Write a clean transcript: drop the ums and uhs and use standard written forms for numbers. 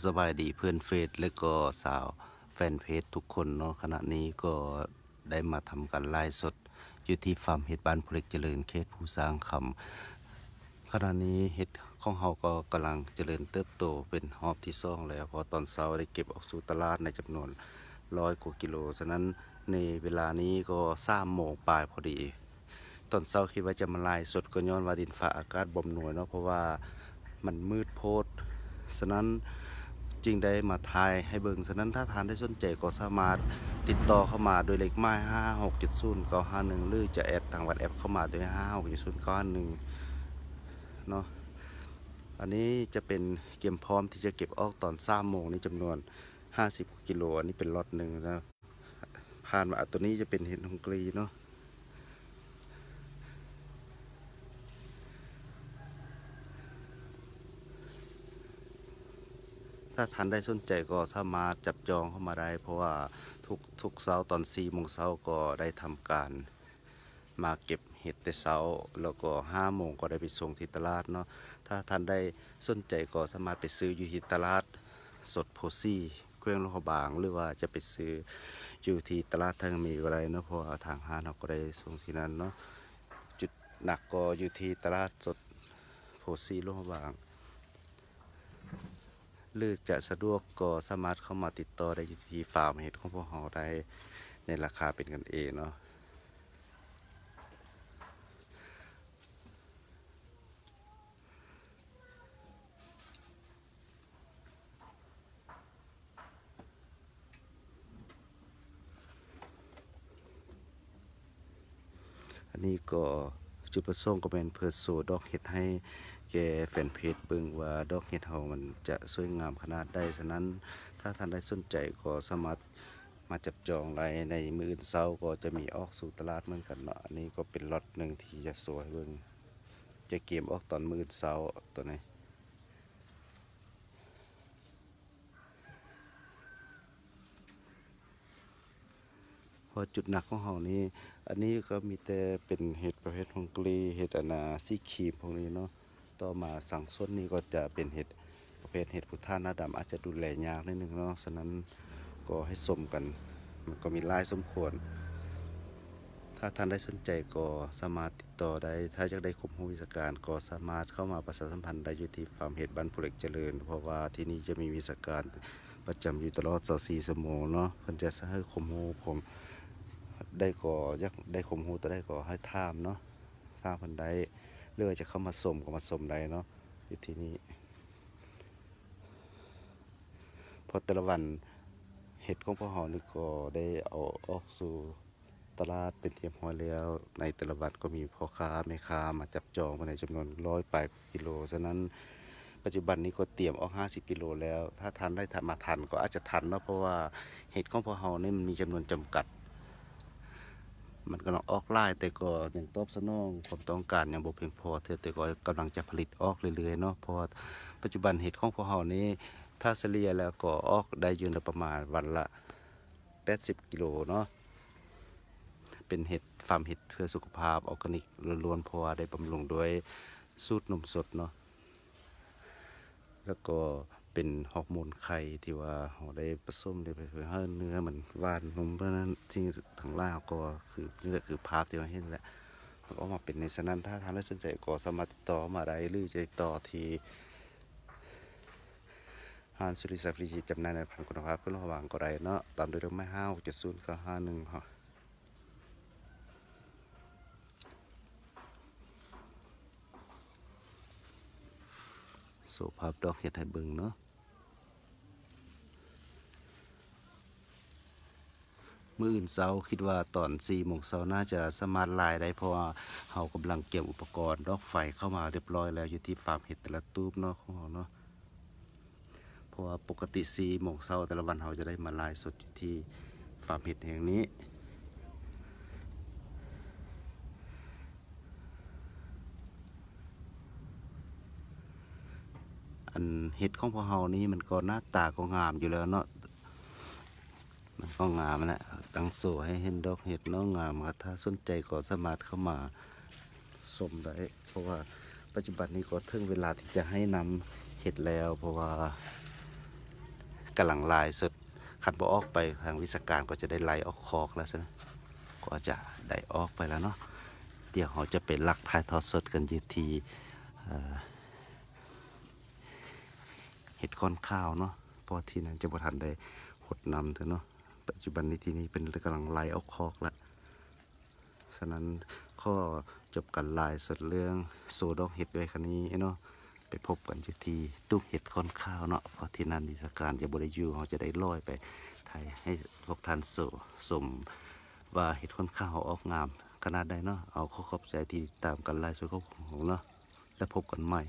สบายดีเพื่อนเฟซและก็สาวแฟนเพจทุกคนเนาะขณะนี้ก็ได้มาทำการไลฟ์สดอยู่ที่ฟาร์มเห็ดบ้านพลิกเจริญเขตผู้สร้างคำขณะนี้เห็ดของเฮาก็กำลังเจริญเติบโตเป็นหอบที่ซ่องแล้วพอตอนเช้าได้เก็บออกสู่ตลาดในจำนวน100 กว่ากิโลฉะนั้นในเวลานี้ก็3 โมงปลายพอดีตอนเช้าคิดว่าจะมาไลฟ์สดก็ย้อนว่าดินฟ้าอากาศบ่มหน่วยเนาะเพราะว่ามันมืดโพดฉะนั้นจึงได้มาทายให้เบิ่งฉะนั้นถ้าทานได้สนใจก็สามารถติดต่อเข้ามาโดยเลขหมาย5670 951หรือจะแอดทางวัดแอปเข้ามาโดย5670 951เนาะอันนี้จะเป็นเกมพร้อมที่จะเก็บออกตอน3 โมงนี้จำนวน50 กิโลอันนี้เป็นล็อตหนึ่งนะผ่านมาตัวนี้จะเป็นเห็ดฮงกรีเนาะถ้าท่านได้สนใจก็สามารถจับจองเข้ามาได้เพราะว่าทุกเช้าตอน4 โมงเช้าก็ได้ทำการมาเก็บเห็ดแต่เช้าแล้วก็5 โมงก็ได้ไปส่งที่ตลาดเนาะถ้าท่านได้สนใจก็สามารถไปซื้ออยู่ที่ตลาดสดโพซี่เครื่องโลหะบางหรือว่าจะไปซื้ออยู่ที่ตลาดทางมีก็ได้เนาะเพราะว่าทางห้างเราก็ได้ส่งที่นั่นเนาะจุดหนักก็อยู่ที่ตลาดสดโพซี่โลหะบางหรือจะสะดวกก็สามารถเข้ามาติดต่อได้อยู่ที่ฟาร์มเห็ดของพวกเราได้ในราคาเป็นกันเองเนาะอันนี้ก็จุดประสงค์ก็เป็นเพื่อโชว์ดอกเห็ดให้แก่แฟนเพจเบิ่งว่าดอกเห็ดเฮามันจะสวยงามขนาดใดฉะนั้นถ้าท่านได้สนใจก็สามารถมาจับจองรายในมื้ออื่นเช้าก็จะมีออกสู่ตลาดเหมือนกันเนาะอันนี้ก็เป็นล็อตหนึ่งที่จะสวยเบิ่งจะเกมออกตอนมื้ออื่นเช้าตัวนี้พอจุดหนักของเฮานี่อันนี้ก็มีแต่เป็นเห็ดประเภทฮงกรีเห็ดอนาซีครีมพวกนี้เนาะต่อมาสั่งส้นนี่ก็จะเป็นเห็ดประเภทเห็ดพุทธาหน้าดำอาจจะดูแลยากนิดนึงเนาะฉะนั้นก็ให้สมกันมันก็มีหลายสมควรถ้าท่านได้สนใจก็สามารถติดต่อได้ถ้าอยากได้ข้อมูลวิชาการก็สามารถเข้ามาประชาสัมพันธ์ได้อยู่ที่ฟาร์มเห็ดบ้านผู้เหล็กเจริญเพราะว่าที่นี่จะมีวิชาการประจำอยู่ตลอด24 ชั่วโมงเนาะเพิ่นจะให้ข้อมูลได้ก็อยากได้ข้อมูลตัวได้ก็ให้ถามเนาะถามเพิ่นได้หรือว่าจะเข้ามาสมก็มาสมได้เนาะอยู่ที่นี่พอแต่ละวันเห็ดของพ่อเฮานี่ก็ได้เอาออกสู่ตลาดเป็นที่เรียบร้อยแล้วในแต่ละวันก็มีพ่อค้าแม่ค้ามาจับจองมาในจำนวน100 กว่ากิโลฉะนั้นปัจจุบันนี้ก็เตรียมออก50 กิโลแล้วถ้าทันได้มาทันก็อาจจะทันเนาะเพราะว่าเห็ดของพ่อเฮานี่มันมีจำนวนจำกัดมันกำลังออกไล่แต่ก็ยังตอบสนองความต้องการยังบ่เพียงพอแต่ก็กำลังจะผลิตออกเรื่อยๆเนาะเพราะว่าปัจจุบันเห็ดของพ่อเฮานี้ถ้าเฉลี่ยแล้วก็ออกได้อยู่ในประมาณวันละ80 กิโลเนาะเป็นเห็ดฟาร์มเห็ดเพื่อสุขภาพออร์แกนิกล้วนๆเพราะว่าได้บำรุงด้วยสูตรนมสดเนาะแล้วก็เป็นฮอร์โมนไข่ที่ว่าเราได้ผสมได้ไปเพื่อให้เนื้อมันหวานนมเพราะนั้นที่ทางล่างก็คือนี่แหละคือภาพที่เราเห็นแหละมันก็ออกมาเป็นในฉะนั้นถ้าท่านได้สนใจก็สามารถติดต่อมาได้หรือจะติดต่อที่ฮานสุริศักดิ์ฟรีจิตจำหน่ายในพันคุณภาพเพื่อระหว่างก็ได้เนาะตามโดยเรื่องไม่5670 951ฮะโสภาพดอกเห็ดให้เบิ่งเนาะมื้ออื่นเช้าคิดว่าตอน4 โมงเช้าน่าจะสามารถไลน์ได้เพราะว่าเรากำลังเก็บอุปกรณ์ดอกไฟเข้ามาเรียบร้อยแล้วอยู่ที่ฟาร์มเห็ดแต่ละตูบเนาะของเราเนาะเพราะว่าปกติ4 โมงเช้าแต่ละวันเราจะได้มาไลฟ์สดอยู่ที่ฟาร์มเห็ดแห่งนี้อันเห็ดของพวกเรานี้มันก็หน้าตาก็งามอยู่แล้วเนาะมันก็งามแหละตั้งโซ่ให้เห็นดอกเห็ดเนาะงามครับถ้าสนใจก็สามารถเข้ามาชมได้เพราะว่าปัจจุบันนี้ก็ถึงเวลาที่จะให้นำเห็ดแล้วเพราะว่า กำลังลายสดขันบ่ออกไปทางวิชาการก็จะได้ไล่ออกคอกแล้วใช่ไหมก็จะได้ออกไปแล้วเนาะเดี๋ยวเราจะเป็นหลักถ่ายทอดสดกันอยู่ที่เห็ดค้อนข้าวเนาะเพราะที่นั้นจะบ่ทันได้หดนำเถอะเนาะปัจจุบันนี้ที่นี้เป็นกำลังไล่ออกคอกแล้วฉะนั้นข้อจบกันลายสดเรื่องโซดอกเห็ดด้วยคันนี้เนาะไปพบกันอยู่ที่ตู้เห็ดค้อนข้าวเนาะเพราะที่นั่นวิชาการจะบริยูเราจะได้ลอยไปไทยให้พวกท่านสมว่าเห็ดค้อนข้าวออกงามขนาดใดเนาะเอาข้อขอบใจที่ตามกันลายสดของเนาะแล้วพบกันใหม่